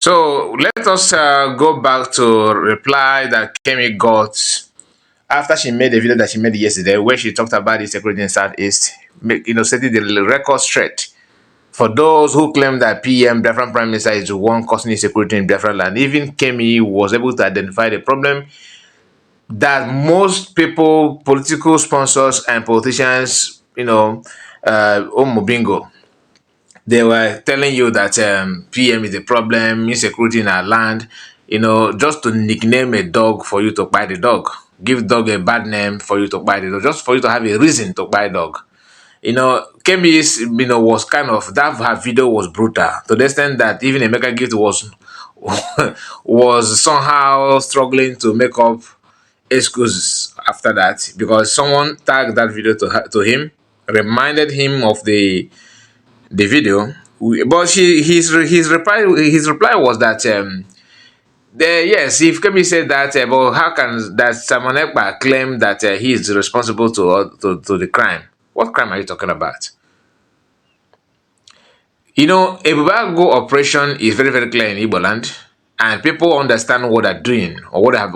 So let us go back to reply that Kemi got after she made the video that she made yesterday, where she talked about the security in Southeast, setting the record straight for those who claim that PM, Biafran Prime Minister, is the one causing insecurity in Biafran land. Even Kemi was able to identify the problem that most people, political sponsors and politicians, Bingo, they were telling you that PM is the problem, insecurity in our land, just to nickname a dog for you to buy the dog. Give dog a bad name for you to buy the dog, just for you to have a reason to buy dog. Kemi's, was kind of, that her video was brutal to the extent that even Emeka Gift was was somehow struggling to make up excuses after that because someone tagged that video to him, reminded him of the video. But his reply was that yes, if Kemi said that, but how can that Simon Ekpa claim that he is responsible to the crime? What crime are you talking about? A Bubago operation is very, very clear in Igbo land, and people understand what they're doing or they have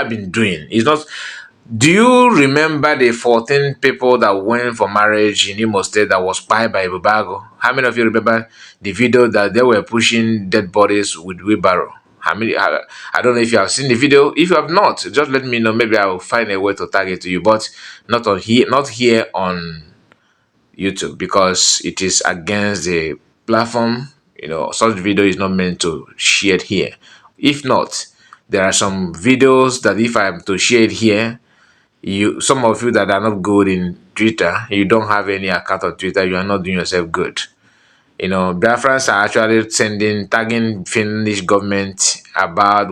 been doing. It's not. Do you remember the 14 people that went for marriage in Imo State that was spied by Bubago? How many of you remember the video that they were pushing dead bodies with wheelbarrow? How many? I don't know if you have seen the video. If you have not, just let me know. Maybe I will find a way to tag it to you, but not here on YouTube because it is against the platform. Such video is not meant to share it here. If not, there are some videos that if I am to share it here, some of you that are not good in Twitter, you don't have any account on Twitter, you are not doing yourself good. Biafrans are actually tagging Finnish government about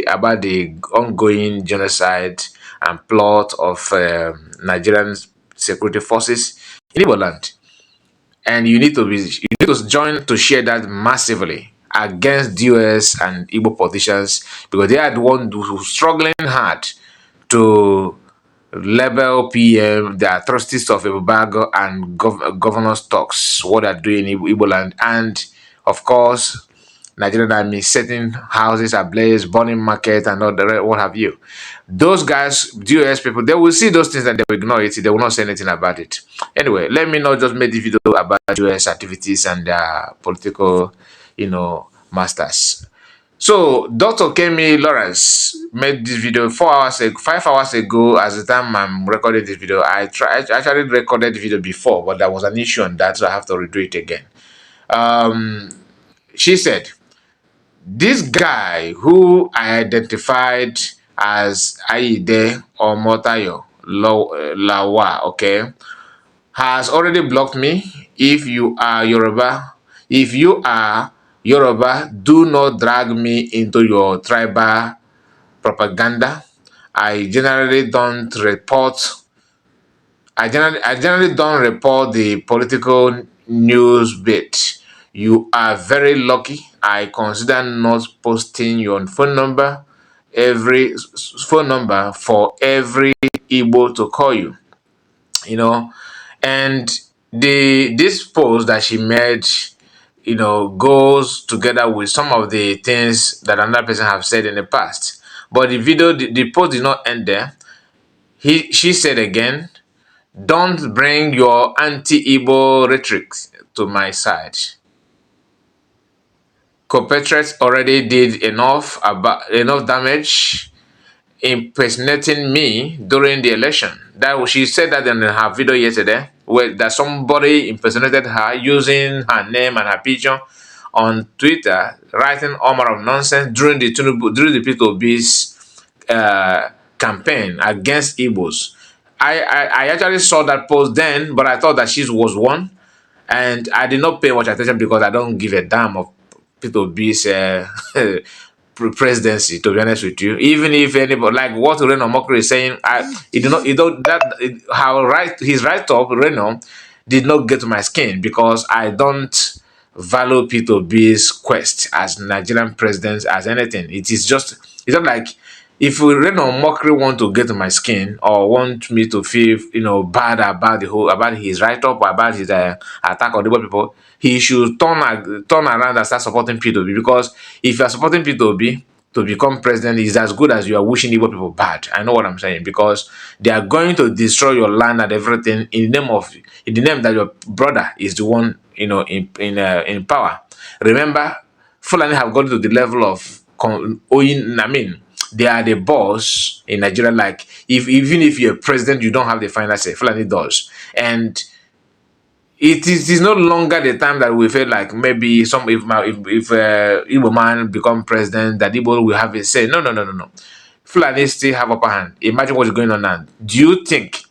about the ongoing genocide and plot of Nigerian security forces in Igbo land. And you need to join to share that massively against US and Igbo politicians because they are the ones who are struggling hard to label PM the atrocities of Ibubago and governors talks, what they're doing in Igbo land, and of course Nigerian army setting houses ablaze, burning market, and all the rest, what have you. Those guys, US people, they will see those things and they will ignore it. They will not say anything about it. Anyway, let me not just make the video about US activities and their political, masters. So Dr. Kemi Lawrence made this video 5 hours ago. As the time I'm recording this video, I actually recorded the video before, but there was an issue on that, so I have to redo it again. She said, this guy who I identified as Aide or Motayo Lawa, okay, has already blocked me. If you are Yoruba, do not drag me into your tribal propaganda. I generally don't report the political news bit. You are very lucky. I consider not posting your phone number for every Igbo to call you. And this post that she made, goes together with some of the things that another person have said in the past. But the post did not end there. She said again, don't bring your anti-Igbo rhetoric to my side. Compatriots already did enough damage impersonating me during the election. That she said that in her video yesterday, where that somebody impersonated her using her name and her picture on Twitter, writing all manner of nonsense during the P2B's campaign against Igbos. I actually saw that post then, but I thought that she was one, and I did not pay much attention because I don't give a damn of P2B's presidency, to be honest with you. Even if anybody, like what Reno Mokri is saying, his write-up, Reno, did not get to my skin because I don't value P2B's quest as Nigerian president as anything. It's not like if rain or mockery want to get to my skin or want me to feel, bad about about his write up or about his attack on the people, he should turn around and start supporting P2B, because if you are supporting P2B to become president, is as good as you are wishing Igbo people bad. I know what I'm saying, because they are going to destroy your land and everything in the name that your brother is the one, in power. Remember, Fulani have gone to the level of owing. I mean, they are the boss in Nigeria. Like, if even if you're president, you don't have the final say. Fulani does, and it is no longer the time that we feel like maybe if Igbo man become president, that Igbo will have a say. No, no, no, no, no. Fulani still have upper hand. Imagine what is going on now. Do you think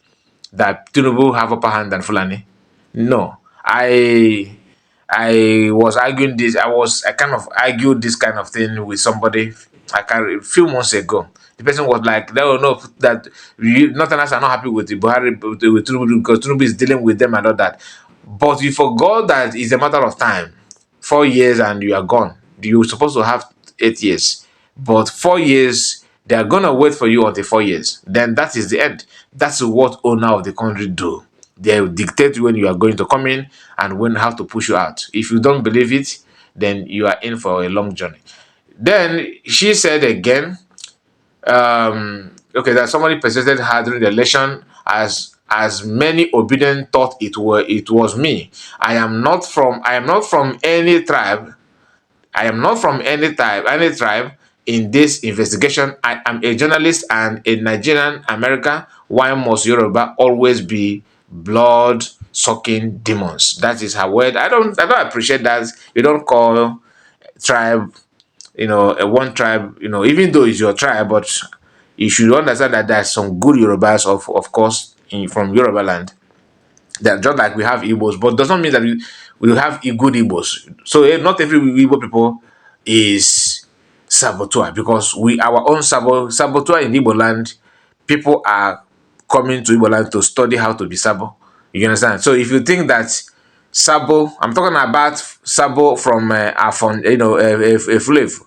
that Tinubu have upper hand than Fulani? No. I was arguing this. I kind of argued this kind of thing with somebody. A few months ago. The person was like, "They don't know that Northerners are not happy with the Buhari with Tinubu, because Tinubu is dealing with them and all that." But you forgot that it's a matter of time. 4 years and you are gone. You're supposed to have 8 years, but 4 years, they are gonna wait for you until 4 years. Then that is the end. That's what owner of the country do. They will dictate when you are going to come in and when how to push you out. If you don't believe it, then you are in for a long journey. Then she said again, okay, that somebody persisted her during the election, as many obedient thought it was me. I am not from any tribe. I am not from any tribe in this investigation. I am a journalist and a Nigerian American. Why must Yoruba always be blood sucking demons? That is her word. I don't appreciate that. You don't call tribe, a one tribe, even though it's your tribe, but you should understand that there's some good Yorubas, of course, from Yoruba land. That just like we have Igbos, but does not mean that we have good Igbos. So not every Igbo people is saboteur, because our own saboteur in Igbo land, people are coming to Igbo land to study how to be sabo. You understand? So if you think that Sabo, I'm talking about Sabo from Afonja, a flavor.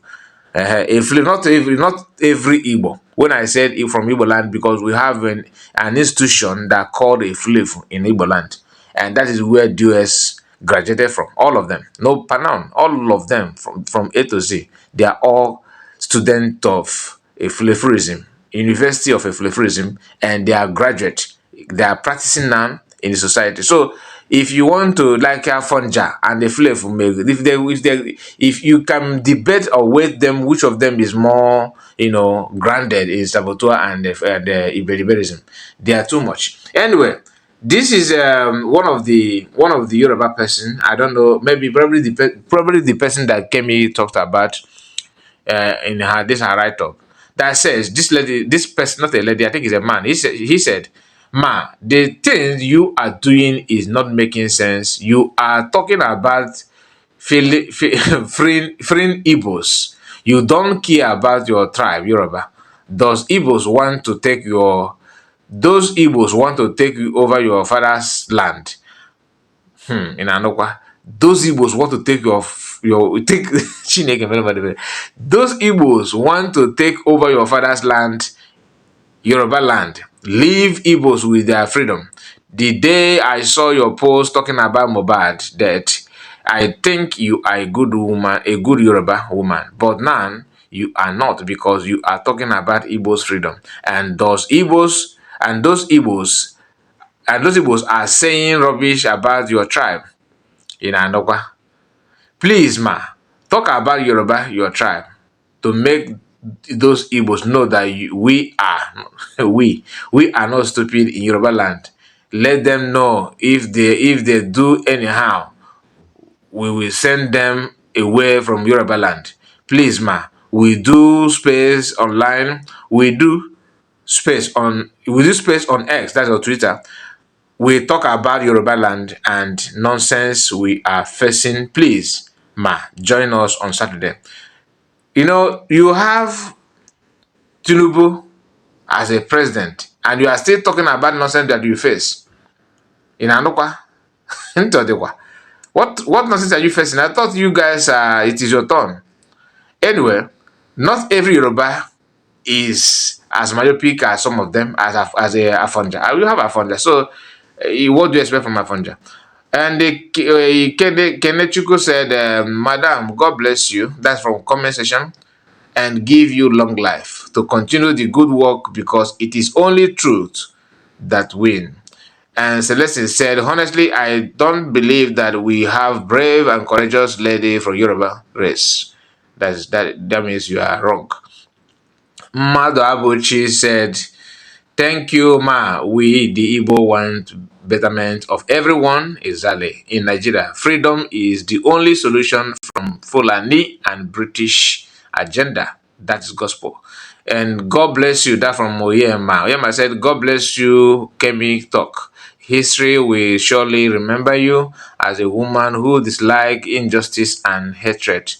If not every Igbo. When I said from Igbo land, because we have an institution that called a FLIF in Igbo land, and that is where DOS graduated from. All of them, no pronoun, all of them from A to Z. They are all students of a FLIFism, University of a FLIFism, and they are graduate. They are practicing now in the society. So if you want to like Afonja and the flavor, if you can debate or weight them, which of them is more, grounded in saboteur and the Iberiberism, they are too much. Anyway, this is one of the Yoruba person. I don't know, maybe probably the person that Kemi talked about in her write up, that says this person, not a lady, I think it's a man. He said, "Ma, the thing you are doing is not making sense. You are talking about freeing Igbos. You don't care about your tribe, Yoruba. Does Igbos want to take your those Igbos want to take you over your father's land in Anokwa. Those Igbos want to take your take Chineke, those Igbos want to take over your father's land, Yoruba land. Leave Igbos with their freedom. The day I saw your post talking about Mohbad, that I think you are a good woman, a good Yoruba woman, but now you are not, because you are talking about Igbos' freedom, and those Igbos are saying rubbish about your tribe in Anokwa. Please, ma, talk about Yoruba, your tribe, to make those Igbos know that we are we are not stupid in Yoruba land. Let them know, if they do anyhow, we will send them away from Yoruba land. Please, ma, we do space online. We do space on X, that's our Twitter. We talk about Yoruba land and nonsense we are facing. Please, ma, join us on Saturday. You have Tinubu as a president, and you are still talking about nonsense that you face. In Anokwa, Ntodekwa. What nonsense are you facing? I thought you guys, it is your turn. Anyway, not every Yoruba is as myopic as some of them, as a Afonja. I will have Afonja. So, what do you expect from Afonja? And Kenechuku said, Madam, God bless you. That's from comment section. And give you long life to continue the good work because it is only truth that win. And Celestine said, honestly, I don't believe that we have brave and courageous lady from Yoruba race. That means you are wrong. Mado Abuchi said, thank you, Ma. We, the Igbo, want betterment of everyone, exactly. In Nigeria, freedom is the only solution from Fulani and British agenda. That's gospel. And God bless you. That from Oyema. Oyema said, God bless you, Kemi talk. History will surely remember you as a woman who disliked injustice and hatred.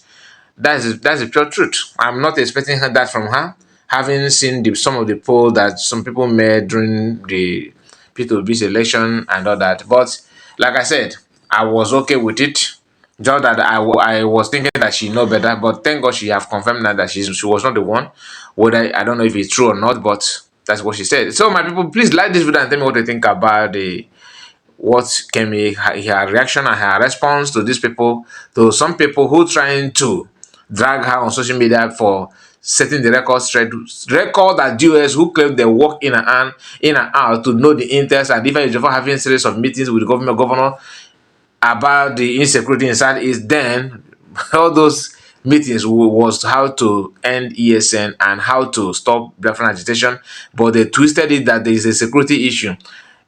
That's the pure truth. I'm not expecting that from her, having seen some of the polls that some people made during the P2B's election and all that. But like I said, I was okay with it. Just that I was thinking that she know better, but thank God she have confirmed now that she was not the one. Whether I don't know if it's true or not, but that's what she said. So my people, please like this video and tell me what you think about the what Kemi, her reaction and her response to these people, to some people who trying to drag her on social media for setting the record straight, record that US who claim they work in and out to know the interest and even for having series of meetings with the governor about the insecurity inside is then all those meetings was how to end ESN and how to stop Biafran agitation, but they twisted it that there is a security issue.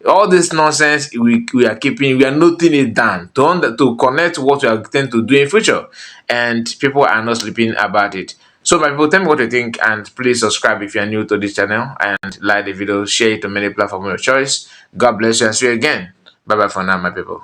All this nonsense we are keeping, we are noting it down to connect what we are going to do in future, and people are not sleeping about it. So my people, tell me what you think, and please subscribe if you are new to this channel, and like the video, share it to many platforms of your choice. God bless you and see you again. Bye bye for now, my people.